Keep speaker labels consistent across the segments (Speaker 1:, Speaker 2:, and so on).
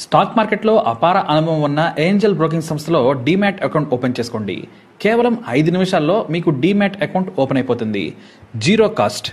Speaker 1: Stock మార్కెట్లో అపార అనుభవం ఉన్న ఏంజల్ బ్రోకింగ్ సంస్థలో డీమ్యాట్ అకౌంట్ ఓపెన్ చేసుకోండి. కేవలం 5 నిమిషాల్లో మీకు డీమ్యాట్ అకౌంట్ ఓపెన్ అయిపోతుంది. Zero cost.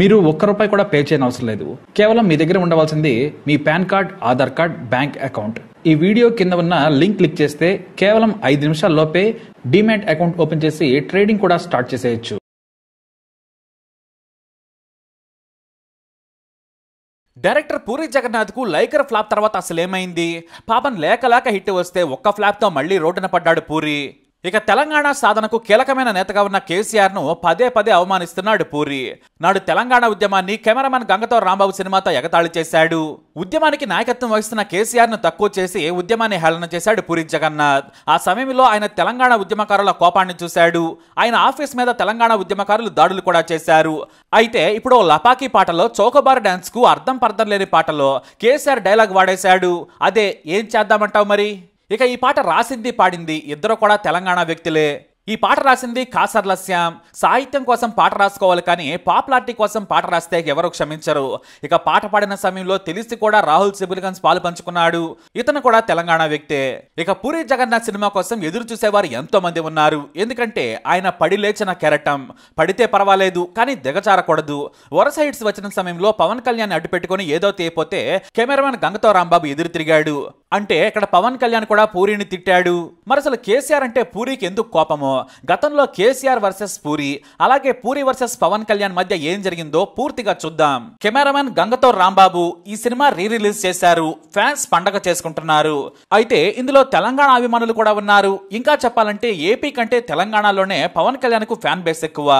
Speaker 1: మీరు ₹1 కూడా పే చేయని అవసరం లేదు. కేవలం మీ దగ్గర ఉండవలసింది మీ PAN card, Aadhaar card, bank account. ఈ వీడియో కింద ఉన్న లింక్ క్లిక్ చేస్తే కేవలం 5 నిమిషాల్లోపే డీమ్యాట్ అకౌంట్ ఓపెన్ చేసి ట్రేడింగ్ కూడా స్టార్ట్ చేసేయచ్చు.
Speaker 2: డైరెక్టర్ పూరి జగన్నాథ్ కు లైగర్ ఫ్లాప్ తర్వాత అసలేమైంది? పాపం లేక హిట్ వస్తే ఒక్క ఫ్లాప్ తో మళ్లీ రోడ్డున పడ్డాడు పూరి. ఇక తెలంగాణ సాధనకు కీలకమైన నేతగా ఉన్న కేసీఆర్ ను పదే అవమానిస్తున్నాడు పూరి. నాడు తెలంగాణ ఉద్యమాన్ని కెమెరామెన్ గంగతో రాంబాబు సినిమాతో ఎగతాళి చేశాడు. ఉద్యమానికి నాయకత్వం వహిస్తున్న కేసీఆర్ ను తక్కువ చేసి ఉద్యమాన్ని హేళన చేశాడు పూరి జగన్నాథ్. ఆ సమయంలో ఆయన తెలంగాణ ఉద్యమకారుల కోపాన్ని చూశాడు. ఆయన ఆఫీస్ మీద తెలంగాణ ఉద్యమకారులు దాడులు కూడా చేశారు. అయితే ఇప్పుడు లపాకీ పాటలో చౌకబార్ డాన్స్ కు అర్థం పర్థం లేని పాటలో కేసీఆర్ డైలాగ్ వాడేశాడు. అదే ఏం చేద్దామంటావు మరి? ఇక ఈ పాట రాసింది పాడింది ఇద్దరు కూడా తెలంగాణ వ్యక్తులే. ఈ పాట రాసింది కాసర్ల శ్యామ్. సాహిత్యం కోసం పాట రాసుకోవాలి కానీ పాపులారిటీ కోసం పాట రాస్తే ఎవరు క్షమించరు. ఇక పాట పాడిన సమయంలో తెలిసి కూడా రాహుల్ సిబుల్గన్స్ పాలు పంచుకున్నాడు. ఇతను కూడా తెలంగాణ వ్యక్తే. ఇక పూరి జగన్నాథ్ సినిమా కోసం ఎదురు చూసేవారు ఎంతో మంది ఉన్నారు. ఎందుకంటే ఆయన పడి లేచిన కెరటం. పడితే పర్వాలేదు కానీ దిగజారకూడదు. వరుస హిట్స్ వచ్చిన సమయంలో పవన్ కళ్యాణ్ అడ్డు పెట్టుకుని ఏదో తేపోతే కెమెరామెన్ గంగతో రాంబాబు ఎదురు తిరిగాడు. అంటే ఇక్కడ పవన్ కళ్యాణ్ కూడా పూరిని తిట్టాడు. మరి అసలు కేసీఆర్ అంటే పూరికి ఎందుకు కోపమో, గతంలో కేసీఆర్ వర్సెస్ పూరి, అలాగే పూరి వర్సెస్ పవన్ కళ్యాణ్ మధ్య ఏం జరిగిందో పూర్తిగా చూద్దాం. కెమెరామెన్ గంగతో రాంబాబు ఈ సినిమా రిలీజ్ చేశారు. ఫ్యాన్స్ పండగ చేసుకుంటున్నారు. అయితే ఇందులో తెలంగాణ అభిమానులు కూడా ఉన్నారు. ఇంకా చెప్పాలంటే ఏపీ కంటే తెలంగాణలోనే పవన్ కళ్యాణ్ కు ఫ్యాన్ బేస్ ఎక్కువ.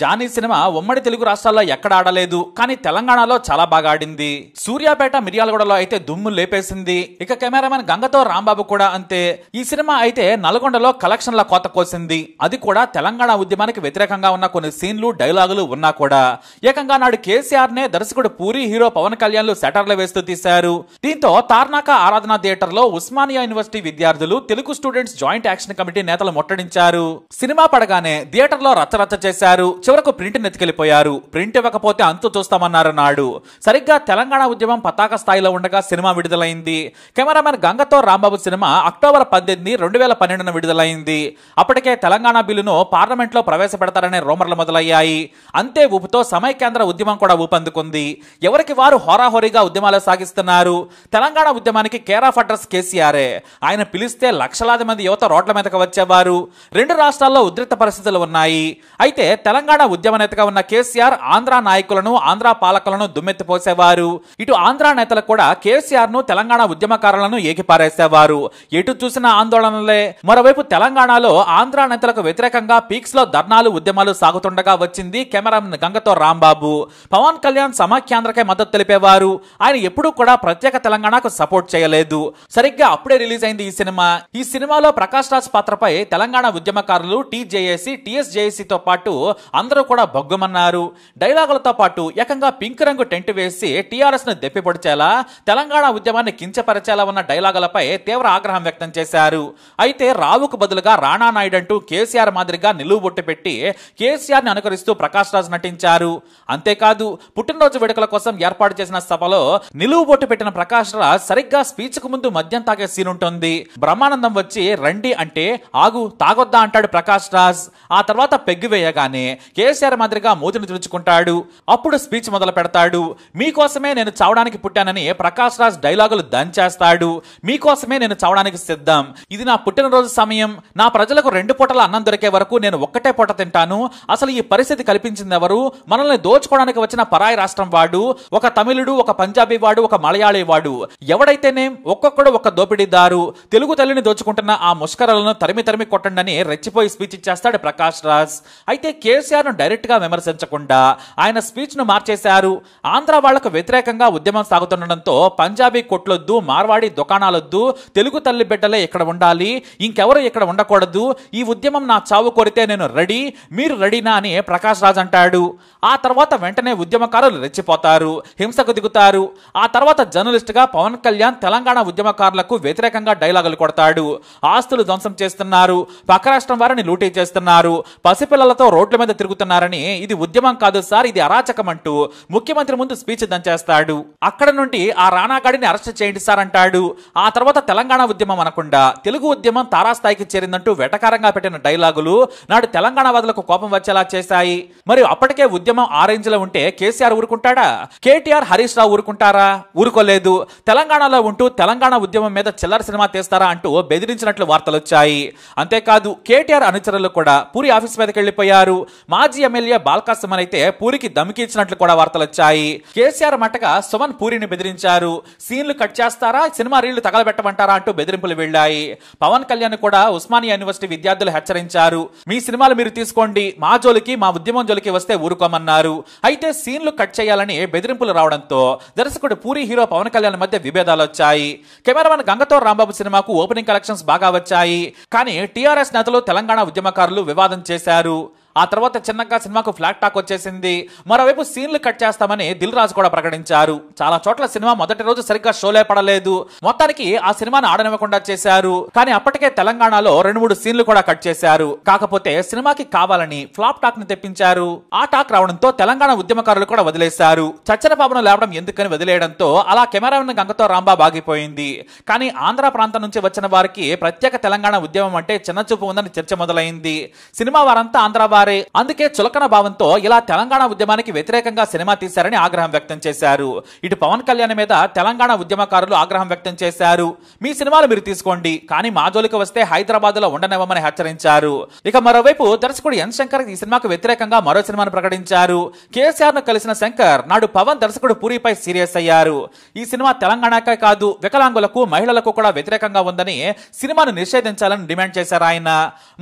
Speaker 2: జానీ సినిమా ఉమ్మడి తెలుగు రాష్ట్రాల్లో ఎక్కడ ఆడలేదు కానీ తెలంగాణలో చాలా బాగా ఆడింది. సూర్యాపేట, మిర్యాలగూడలో అయితే దుమ్ము లేపేసింది. ఇక కెమెరామెన్ గంగతో రాంబాబు కూడా అంతే. ఈ సినిమా అయితే నల్గొండలో కలెక్షన్ల కోత కోసింది. అది కూడా తెలంగాణ ఉద్యమానికి వ్యతిరేకంగా ఉన్న కొన్ని సీన్లు, డైలాగులు ఉన్నా కూడా. ఏకంగా నాడు కేసీఆర్ నే దర్శకుడు పూరి, హీరో పవన్ కళ్యాణ్ సెటర్లు వేస్తూ తీశారు. దీంతో తార్నాక ఆరాధన థియేటర్ లో ఉస్మానియా యూనివర్సిటీ విద్యార్థులు, Telugu students joint action committee నేతలు ముట్టడించారు. సినిమా పడగానే థియేటర్ లో రచ్చరచ్చ చేశారు. చివరకు ప్రింట్ నెత్తికెళ్లిపోయారు. ప్రింట్ ఇవ్వకపోతే అంతు చూస్తామన్నారు నాడు. సరిగ్గా తెలంగాణ ఉద్యమం పతాక స్థాయిలో ఉండగా సినిమా విడుదలైంది. కెమెరామెన్ గంగతో రాంబాబు సినిమా అక్టోబర్ 18, 2012 విడుదలైంది. అప్పటికే తెలంగాణ బిల్లును పార్లమెంట్ లో ప్రవేశపెడతారనే రూమర్లు మొదలయ్యాయి. అంతే ఊపుతో సమైక్యాంధ్ర ఉద్యమం కూడా ఊపందుకుంది. ఎవరికి వారు హోరాహోరీగా ఉద్యమాలు సాగిస్తున్నారు. తెలంగాణ ఉద్యమానికి కేర్ ఆఫ్ అడ్రస్ కేసీఆరే. ఆయన పిలిస్తే లక్షలాది మంది యువత రోడ్ల మీదకి వచ్చేవారు. 2 రాష్ట్రాల్లో ఉద్రిక్త పరిస్థితులు ఉన్నాయి. అయితే తెలంగాణ ఉద్యమ నేతగా ఉన్న కేసీఆర్ ఆంధ్ర నాయకులను, ఆంధ్ర పాలకులను దుమ్మెత్తిపోసేవారు. ఇటు ఆంధ్ర నేతలు కూడా కేసీఆర్ ను, తెలంగాణ ఉద్యమకారులను ఏకిపారేసేవారు. ఎటు చూసిన ఆందోళనలే. మరోవైపు తెలంగాణలో ఆంధ్ర నేతలకు వ్యతిరేకంగా పీక్స్ లో ధర్నాలు, ఉద్యమాలు సాగుతుండగా వచ్చింది కెమెరామెన్ గంగతో రాంబాబు. పవన్ కళ్యాణ్ సమాఖ్యాంధ్రకే మద్దతు తెలిపేవారు. ఆయన ఎప్పుడూ కూడా ప్రత్యేక తెలంగాణకు సపోర్ట్ చేయలేదు. సరిగ్గా అప్పుడే రిలీజ్ అయింది ఈ సినిమా. ఈ సినిమాలో ప్రకాష్ రాజ్ పాత్రపై తెలంగాణ ఉద్యమకారులు, టీజేఏసీ, టీఎస్జేఏసీతో పాటు అందరూ కూడా బొగ్గుమన్నారు. డైలాగులతో పాటు ఏకంగా పింక్ రంగు టెంట్ వేసి టీఆర్ఎస్ ను దెప్పిపొడిచేలా, తెలంగాణ ఉద్యమాన్ని కించపరిచేలా ఉన్న డైలాగులపై తీవ్ర ఆగ్రహం వ్యక్తం చేశారు. అయితే రావుకు బదులుగా రాణా నాయుడు అంటూ కేసీఆర్ మాదిరిగా నిలువు బొట్టు పెట్టి కేసీఆర్ ని అనుకరిస్తూ ప్రకాష్ రాజ్ నటించారు. అంతేకాదు పుట్టినరోజు వేడుకల కోసం ఏర్పాటు చేసిన సభలో నిలువు బొట్టు పెట్టిన ప్రకాష్ రాజ్ సరిగ్గా స్పీచ్ కు ముందు మద్యం తాగే సీన్ ఉంటుంది. బ్రహ్మానందం వచ్చి రండి అంటే ఆగు, తాగొద్దా అంటాడు ప్రకాష్ రాజ్. ఆ తర్వాత పెగ్గు వేయగానే కేసీఆర్ మాదిరిగా మూతిని తుడుచుకుంటాడు. అప్పుడు స్పీచ్ మొదలు పెడతాడు. మీకోసమే నేను చావడానికి పుట్టానని ప్రకాష్ రాజ్ డైలాగులు దంచేస్తాడు. మీకోసమే నేను చావడానికి సిద్ధం. ఇది నా పుట్టినరోజు సమయం. నా ప్రజలకు 2 పూటల అన్నం దొరికే వరకు నేను ఒక్కటే పూట తింటాను. అసలు ఈ పరిస్థితి కల్పించింది ఎవరు? మనల్ని దోచుకోవడానికి వచ్చిన పరాయి రాష్ట్రం వాడు, ఒక తమిళుడు, ఒక పంజాబీ వాడు, ఒక మలయాళీ వాడు. ఎవడైతేనే ఒక్కొక్కడు ఒక దోపిడీదారు. తెలుగు తల్లిని దోచుకుంటున్న ఆ ముష్కరలను తరిమి కొట్టండి రెచ్చిపోయి స్పీచ్ ఇచ్చేస్తాడు ప్రకాష్ రాజ్. అయితే కేసీఆర్ ను డైరెక్ట్ గా విమర్శించకుండా ఆయన స్పీచ్ ను మార్చేశారు. ఆంధ్ర వాళ్లకు వ్యతిరేకంగా ఉద్యమం సాగుతుండటంతో పంజాబీ కొట్లొద్దు, మార్వాడి దుకాణాలొద్దు, తెలుగు తల్లి బిడ్డలే ఇక్కడ ఉండాలి, ఇంకెవరు ఇక్కడ ఉండకూడదు. ఈ ఉద్యమం నా చావు కోరితే నేను రెడీ, మీరు రెడీనా అని ప్రకాష్ రాజ్ అంటాడు. ఆ తర్వాత వెంటనే ఉద్యమకారులు రెచ్చిపోతారు, హింసకు దిగుతారు. ఆ తర్వాత జర్నలిస్ట్ గా పవన్ కళ్యాణ్ తెలంగాణ ఉద్యమకారులకు వ్యతిరేకంగా డైలాగులు కొడతాడు. ఆస్తులు ధ్వంసం చేస్తున్నారు, పక్క రాష్ట్రం వారిని లూటీ చేస్తున్నారు, పసిపిల్లలతో రోడ్ల మీద తిరుగుతున్నారని, ఇది ఉద్యమం కాదు సార్, ఇది అరాచకం అంటూ ముఖ్యమంత్రి ముందు స్పీచ్ దంచేస్తాడు. అక్కడ నుండి ఆ రానాగాడిని అరెస్ట్ చేయండి సార్ అంటాడు. ఆ తర్వాత తెలంగాణ ఉద్యమం అనకుండా తెలుగు ఉద్యమం తారాస్థాయికి చేరిందంటూ వెటకారంగా పెట్టిన డైలాగులు నాడు తెలంగాణ వాదులకు కోపం వచ్చేలా చేశాయి. మరియు అప్పటికే ఉద్యమం ఆ రేంజ్ లో ఉంటే కేసీఆర్ ఊరుకుంటాడా? కేటీఆర్, హరీష్ రావు ఊరుకుంటారా? ఊరుకోలేదు. తెలంగాణలో ఉంటూ తెలంగాణ ఉద్యమం మీద చిల్లర సినిమా తీస్తారా అంటూ బెదిరించినట్లు వార్తలు వచ్చాయి. అంతేకాదు కేటీఆర్ అనుచరులు కూడా పూరి ఆఫీస్ మీదకి వెళ్లిపోయారు. మాజీ ఎమ్మెల్యే బాల్కా సుమన్ అయితే పూరికి దమ్కి ఇచ్చినట్లు కూడా వార్తలు వచ్చాయి. కేసీఆర్ మట్టగా సుమన్ పూరిని బెదిరించారు. సీన్లు కట్ చేస్తారా, సినిమా రీళ్లు తగలబెట్టమంటారా అంటూ బెదిరింపులు వెళ్లాయి. పవన్ కళ్యాణ్ కూడా ఉస్మానియా యూనివర్సిటీ విద్యార్థులు హెచ్చరించారు. మీ సినిమాలు మీరు తీసుకోండి, మా జోలికి, మా ఉద్యమం జోలికి వస్తే ఊరుకోమన్నారు. అయితే సీన్లు కట్ చేయాలని బెదిరింపులు రావడంతో దర్శకుడు పూరి, హీరో పవన్ కళ్యాణ్ మధ్య విభేదాలు వచ్చాయి. కెమెరామెన్ గంగతో రాంబాబు సినిమాకు ఓపెనింగ్ కలెక్షన్స్ బాగా వచ్చాయి. కానీ టీఆర్ఎస్ నేతలు, తెలంగాణ ఉద్యమకారులు వివాదం చేశారు. ఆ తర్వాత చిన్నగా సినిమాకు ఫ్లాట్ టాక్ వచ్చేసింది. మరోవైపు సీన్లు కట్ చేస్తామని దిల్ రాజు కూడా ప్రకటించారు. చాలా చోట్ల సినిమా మొదటి రోజు సరిగ్గా షోలే పడలేదు. మొత్తానికి ఆ సినిమాను ఆడనివ్వకుండా చేశారు. కానీ అప్పటికే తెలంగాణలో 2-3 సీన్లు కూడా కట్ చేశారు. కాకపోతే సినిమాకి కావాలని ఫ్లాప్ టాక్ ని తెప్పించారు. ఆ టాక్ రావడంతో తెలంగాణ ఉద్యమకారులు కూడా వదిలేశారు. చచ్చన పాపను లేవడం ఎందుకని వదిలేయడంతో అలా కెమెరామెన్ గంగతో రాంబాబు ఆగిపోయింది. కానీ ఆంధ్ర ప్రాంతం నుంచి వచ్చిన వారికి ప్రత్యేక తెలంగాణ ఉద్యమం అంటే చిన్నచూపు ఉందని చర్చ మొదలైంది. సినిమా వారంతా ఆంధ్ర, అందుకే చులకన భావంతో ఇలా తెలంగాణ ఉద్యమానికి వ్యతిరేకంగా సినిమా తీశారని ఆగ్రహం వ్యక్తం చేశారు. ఇటు పవన్ కళ్యాణ్ మీద తెలంగాణ ఉద్యమకారులు ఆగ్రహం వ్యక్తం చేశారు. మీ సినిమాలు మీరు తీసుకోండి, కానీ మా జోలికి వస్తే హైదరాబాద్ లో ఉండనివ్వమని హెచ్చరించారు. ఇక మరోవైపు దర్శకుడు ఎన్ శంకర్ ఈ సినిమాకు వ్యతిరేకంగా మరో సినిమాను ప్రకటించారు. కేసీఆర్ ను కలిసిన శంకర్ నాడు పవన్ దర్శకుడు పూరిపై సీరియస్ అయ్యారు. ఈ సినిమా తెలంగాణకే కాదు, వికలాంగులకు, మహిళలకు కూడా వ్యతిరేకంగా ఉందని సినిమాను నిషేధించాలని డిమాండ్ చేశారు ఆయన.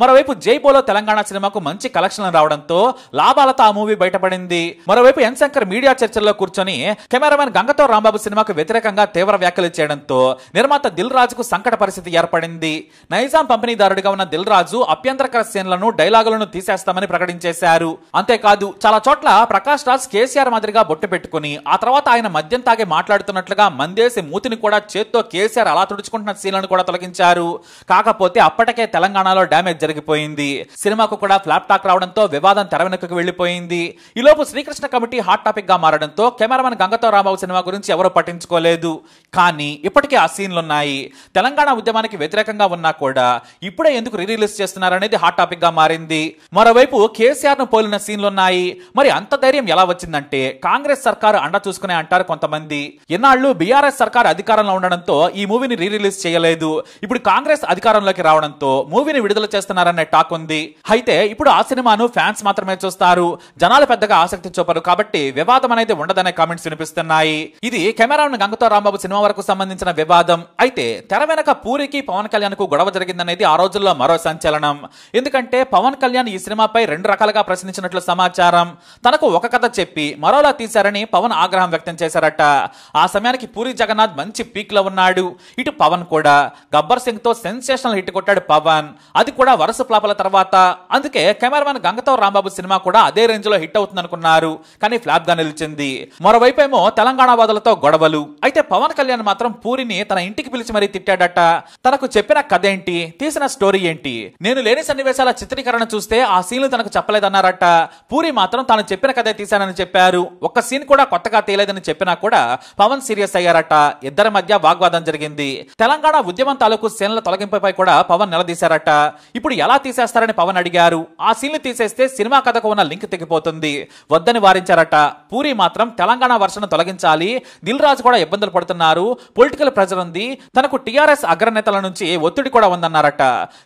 Speaker 2: మరోవైపు జై బోలో తెలంగాణ సినిమాకు మంచి కలెక్షన్ రావడంతో లాభాలతో ఆ మూవీ బయటపడింది. మరోవైపు ఎన్ శంకర్ మీడియా చర్చల్లో కూర్చొని కెమెరామెన్ గంగతో రాంబాబు సినిమాకు వ్యతిరేకంగా తీవ్ర వ్యాఖ్యలు చేయడంతో నిర్మాత దిల్ రాజుకు సంకట పరిస్థితి ఏర్పడింది. నైజాం పంపిణీదారుడిగా ఉన్న దిల్ రాజు అభ్యంతరకర సీన్లను, డైలాగులను తీసేస్తామని ప్రకటించేశారు. అంతేకాదు చాలా చోట్ల ప్రకాష్ రాజ్ కేసీఆర్ మాదిరిగా బొట్టు పెట్టుకుని ఆ తర్వాత ఆయన మద్యం తాగి మాట్లాడుతున్నట్లుగా మందేసి మూతిని కూడా చేత్తో కేసీఆర్ అలా తుడుచుకుంటున్న సీన్లను కూడా తొలగించారు. కాకపోతే అప్పటికే తెలంగాణలో డ్యామేజ్ జరిగిపోయింది. సినిమాకు కూడా ఫ్లాప్ టాక్ రావడంతో వివాదం తెర వెనుకకు వెళ్లిపోయింది. ఈలోపు శ్రీకృష్ణ కమిటీ హాట్ టాపిక్ గా మారడంతో కెమెరామెన్ గంగతో రాంబాబు సినిమా గురించి ఎవరూ పట్టించుకోలేదు. కానీ ఇప్పటికే ఆ సీన్లున్నాయి. తెలంగాణ ఉద్యమానికి వ్యతిరేకంగా ఉన్నా కూడా ఇప్పుడే ఎందుకు రిలీజ్ చేస్తున్నారనేది హాట్ టాపిక్ గా మారింది. మరోవైపు కేసీఆర్ ను పోలిన సీన్లున్నాయి. మరి అంత ధైర్యం ఎలా వచ్చిందంటే కాంగ్రెస్ సర్కారు అండ చూసుకునే అంటారు కొంతమంది. ఎన్నాళ్ళు బీఆర్ఎస్ సర్కారు అధికారంలో ఉండడంతో ఈ మూవీని రిలీజ్ చేయలేదు. ఇప్పుడు కాంగ్రెస్ అధికారంలోకి రావడంతో మూవీని విడుదల చేస్తున్నారనే టాక్ ఉంది. అయితే ఇప్పుడు ఆ సినిమాను ఫ్యాన్స్ మాత్రమే చూస్తారు, జనాలు పెద్దగా ఆసక్తి చూపరు. కాబట్టి వివాదం అనేది ఉండదనే కామెంట్స్ వినిపిస్తున్నాయి. ఇది కెమెరామెన్ గంగతో రాంబాబు సినిమా వరకు సంబంధించిన వివాదం. అయితే తెర వెనక పూరికి, పవన్ కళ్యాణ్ కు గొడవ జరిగిందనేది ఆ రోజుల్లో మరో సంచలనం. ఎందుకంటే పవన్ కళ్యాణ్ ఈ సినిమాపై 2 రకాలుగా ప్రశ్నించినట్లు సమాచారం. తనకు ఒక కథ చెప్పి మరోలా తీశారని పవన్ ఆగ్రహం వ్యక్తం చేశారట. ఆ సమయానికి పూరి జగన్నాథ్ మంచి పీక్ లో ఉన్నాడు. ఇటు పవన్ కూడా గబ్బర్ సింగ్ తో సెన్సేషనల్ హిట్ కొట్టాడు పవన్. అది కూడా వరుస ఫ్లాపుల తర్వాత. అందుకే కెమెరామెన్ గంగతో రాంబాబు సినిమా కూడా అదే రేంజ్ లో హిట్ అవుతుంది అనుకున్నారు. కానీ ఫ్లాప్ గా నిలిచింది. మరోవైపు ఏమో తెలంగాణ వాదులతో గొడవలు. అయితే పవన్ కళ్యాణ్ మాత్రం పూరిని తన ఇంటికి పిలిచి మరీ తిట్టాడట. తనకు చెప్పిన కథ ఏంటి, తీసిన స్టోరీ ఏంటి, నేను లేని సన్నివేశాల చిత్రీకరణ చూస్తే ఆ సీన్లు తనకు చెప్పలేదన్నారట. పూరి మాత్రం తాను చెప్పిన కథే తీశానని చెప్పారు. ఒక్క సీన్ కూడా కొత్తగా తీయలేదని చెప్పినా కూడా పవన్ సీరియస్ అయ్యారట. ఇద్దరి మధ్య వాగ్వాదం జరిగింది. తెలంగాణ ఉద్యమం తాలూకు సీన్ల తొలగింపుపై కూడా పవన్ నిలదీశారట. ఇప్పుడు ఎలా తీసేస్తారని పవన్ అడిగారు. ఆ సీన్లు తీసేస్తే సినిమా కథకు ఉన్న లింక్ తెగిపోతుంది, వద్దని వారించారట. పూరి మాత్రం తెలంగాణ వర్షన్ తొలగించాలి, దిల్ రాజు కూడా ఇబ్బందులు పడుతున్నారు, పొలిటికల్ ప్రెజర్ ఉంది, తనకు టీఆర్ఎస్ అగ్రనేతల నుంచి ఒత్తిడి కూడా ఉందన్నారట.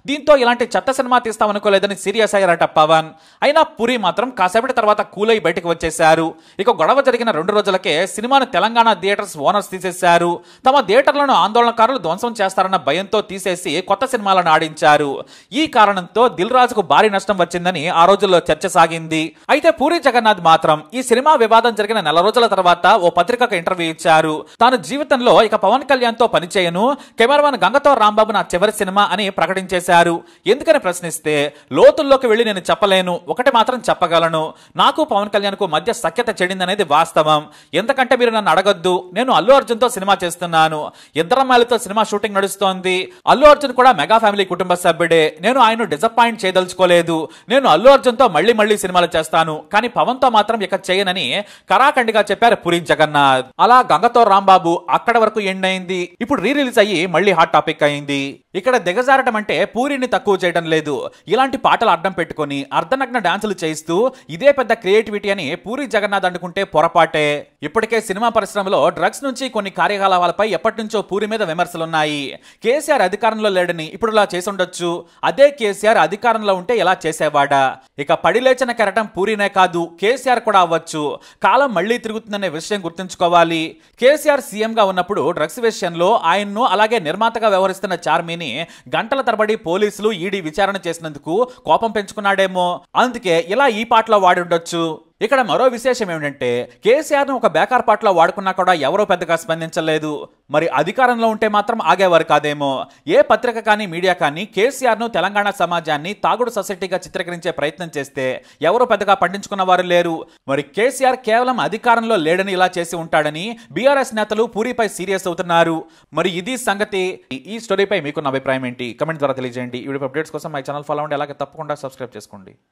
Speaker 2: దీంతో ఇలాంటి చెత్త సినిమా తీస్తామనుకోలేదని సీరియస్ అయ్యారట పవన్. అయినా పూరి మాత్రం కాసేపటి తర్వాత కూల్ అయి బయటకు వచ్చేశారు. ఇక గొడవ జరిగిన 2 రోజులకే సినిమాను తెలంగాణ థియేటర్స్ ఓనర్స్ తీసేశారు. తమ థియేటర్లను ఆందోళనకారులు ధ్వంసం చేస్తారన్న భయంతో తీసేసి కొత్త సినిమాలను ఆడించారు. ఈ కారణంతో దిల్ రాజుకు భారీ నష్టం వచ్చిందని ఆ రోజుల్లో చర్చ సాగింది. అయితే పూరి జగన్నాథ్ మాత్రం ఈ సినిమా వివాదం జరిగిన 4 రోజుల తర్వాత ఓ పత్రికకు ఇంటర్వ్యూ ఇచ్చారు. తాను జీవితంలో ఇక పవన్ కళ్యాణ్ తో పనిచేయను, కెమెరామెన్ గంగతో రాంబాబు నా చివరి సినిమా అని ప్రకటించేశారు. ఎందుకని ప్రశ్నిస్తే లోతుల్లోకి వెళ్లి నేను చెప్పలేను, ఒకటి మాత్రం చెప్పగలను, నాకు పవన్ కళ్యాణ్ కు మధ్య సఖ్యత చెడిందనేది వాస్తవం. ఎందుకంటే మీరు నన్ను అడగొద్దు, నేను అల్లు అర్జున్ తో సినిమా చేస్తున్నాను, ఇద్దరమ్మాయిలతో సినిమా షూటింగ్ నడుస్తోంది, అల్లు అర్జున్ కూడా మెగా ఫ్యామిలీ కుటుంబ సభ్యుడే, నేను ఆయన డిసప్పాయింట్ చేయదలుచుకోలేదు, నేను అల్లు అర్జున్ తో మళ్ళీ సినిమాలు చేస్తాను, కానీ పవన్ తో మాత్రం ఇక చేయనని కరాఖండిగా చెప్పారు పూరి జగన్నాథ్. అలా గంగతో రాంబాబు అక్కడ వరకు ఎండ్ అయింది. ఇప్పుడు రీ రిలీజ్ అయ్యి మళ్ళీ హాట్ టాపిక్ అయింది. ఇక్కడ దిగజారటం అంటే పూరిని తక్కువ చేయడం లేదు, ఇలాంటి పాటలు అడ్డం పెట్టుకుని అర్ధనగ్న డాన్సులు చేయిస్తూ ఇదే పెద్ద క్రియేటివిటీ అని పూరి జగన్నాథ్ అనుకుంటే పొరపాటే. ఇప్పటికే సినిమా పరిశ్రమలో డ్రగ్స్ నుంచి కొన్ని కార్యకలాపాలపై ఎప్పటి నుంచో పూరి మీద విమర్శలున్నాయి. కేసీఆర్ అధికారంలో లేడని ఇప్పుడు ఇలా చేసి ఉండొచ్చు, అదే కేసీఆర్ అధికారంలో ఉంటే ఎలా చేసేవాడా? ఇక పడిలేచిన కెరటం పూరినే కాదు, కేసీఆర్ కూడా అవ్వచ్చు. కాలం మళ్లీ తిరుగుతుందనే విషయం గుర్తుంచుకోవాలి. కేసీఆర్ సీఎం గా ఉన్నప్పుడు డ్రగ్స్ విషయంలో ఆయన్ను అలాగే నిర్మాతగా వ్యవహరిస్తున్న చార్మిని గంటల తరబడి పోలీసులు ఈడీ విచారణ చేసినందుకు కోపం పెంచుకున్నాడేమో, అందుకే ఇలా ఈ పాటలో వాడి ఉండొచ్చు. ఇక్కడ మరో విశేషం ఏమిటంటే కేసీఆర్ ను ఒక బేకార్ పాటలో వాడుకున్నా కూడా ఎవరో పెద్దగా స్పందించలేదు. మరి అధికారంలో ఉంటే మాత్రం ఆగేవారు కాదేమో. ఏ పత్రిక కానీ మీడియా కానీ కేసీఆర్ ను తెలంగాణ సమాజాన్ని తాగుడు సొసైటీగా చిత్రీకరించే ప్రయత్నం చేస్తే ఎవరో పెద్దగా పండించుకున్న వారు లేరు. మరి కేసీఆర్ కేవలం అధికారంలో లేడని ఇలా చేసి ఉంటాడని బీఆర్ఎస్ నేతలు పూరిపై సీరియస్ అవుతున్నారు. మరి ఇది సంగతి. ఈ స్టోరీపై మీకున్న అభిప్రాయం ఏంటి? కమెంట్ ద్వారా తెలియజేయండి. ఈ వీడియో అప్డేట్స్ కోసం మై ఛానల్ ఫాలో అవ్వండి, అలాగే తప్పకుండా సబ్స్క్రైబ్ చేసుకోండి.